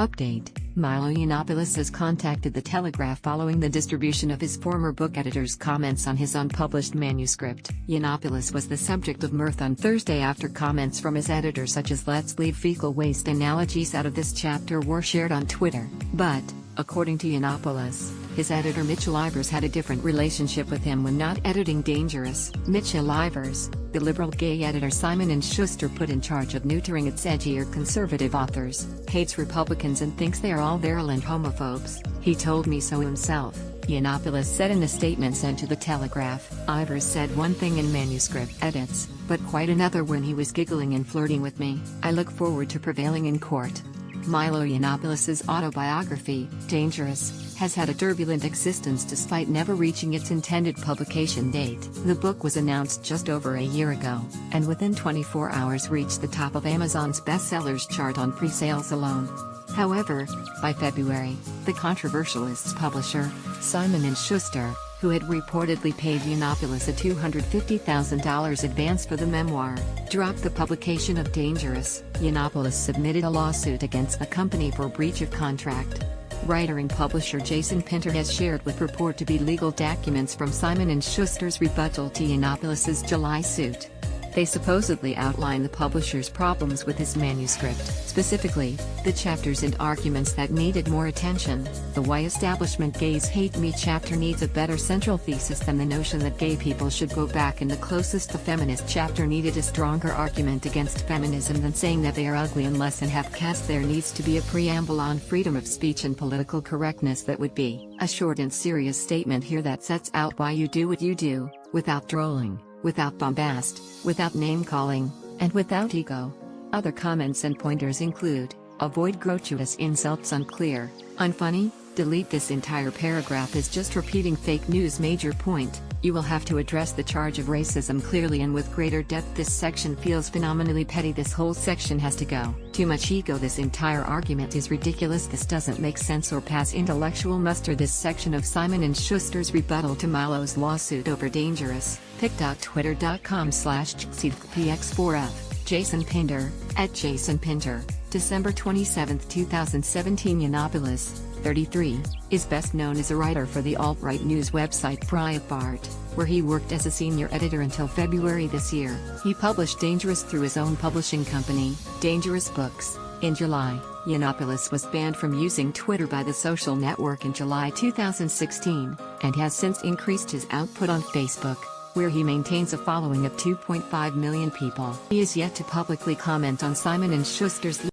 Update: Milo Yiannopoulis has contacted The Telegraph following the distribution of his former book editor's comments on his unpublished manuscript. Yiannopoulis was the subject of mirth on Thursday after comments from his editor such as "Let's leave fecal waste analogies out of this chapter" were shared on Twitter. But, according to Yiannopoulis, his editor Mitchell Ivers had a different relationship with him when not editing Dangerous. Mitchell Ivers, the liberal gay editor Simon & Schuster put in charge of neutering its edgier conservative authors, hates Republicans and thinks they are all virulent homophobes. "He told me so himself," Yiannopoulis said in a statement sent to The Telegraph. Ivers said one thing in manuscript edits, but quite another when he was giggling and flirting with me. "I look forward to prevailing in court." Milo Yiannopoulis's autobiography, Dangerous, has had a turbulent existence despite never reaching its intended publication date. The book was announced just over a year ago, and within 24 hours reached the top of Amazon's bestsellers chart on pre-sales alone. However, by February, the controversialist's publisher, Simon & Schuster, who had reportedly paid Yiannopoulis a $250,000 advance for the memoir, dropped the publication of Dangerous. Yiannopoulis submitted a lawsuit against the company for breach of contract. Writer and publisher Jason Pinter has shared what purport to be legal documents from Simon & Schuster's rebuttal to Yiannopoulis's July suit. They supposedly outline the publisher's problems with his manuscript, specifically, the chapters and arguments that needed more attention. The "Why Establishment Gays Hate Me" chapter needs a better central thesis than the notion that gay people should go back, and the closest to feminist chapter needed a stronger argument against feminism than saying that they are ugly unless and have caste. There needs to be a preamble on freedom of speech and political correctness that would be a short and serious statement here that sets out why you do what you do, without trolling, without bombast, without name-calling, and without ego. Other comments and pointers include: avoid gratuitous insults, unclear, unfunny, delete this entire paragraph is just repeating fake news. Major point: you will have to address the charge of racism clearly and with greater depth. This section feels phenomenally petty. This whole section has to go. Too much ego. This entire argument is ridiculous. This doesn't make sense or pass intellectual muster. This section of Simon & Schuster's rebuttal to Milo's lawsuit over Dangerous. pic.twitter.com/px4f. Jason Pinter, @JasonPinter, December 27, 2017. Yiannopoulis, 33, is best known as a writer for the alt-right news website Breitbart, where he worked as a senior editor until February this year. He published Dangerous through his own publishing company, Dangerous Books. In July, Yiannopoulis was banned from using Twitter by the social network in July 2016, and has since increased his output on Facebook, where he maintains a following of 2.5 million people. He is yet to publicly comment on Simon & Schuster's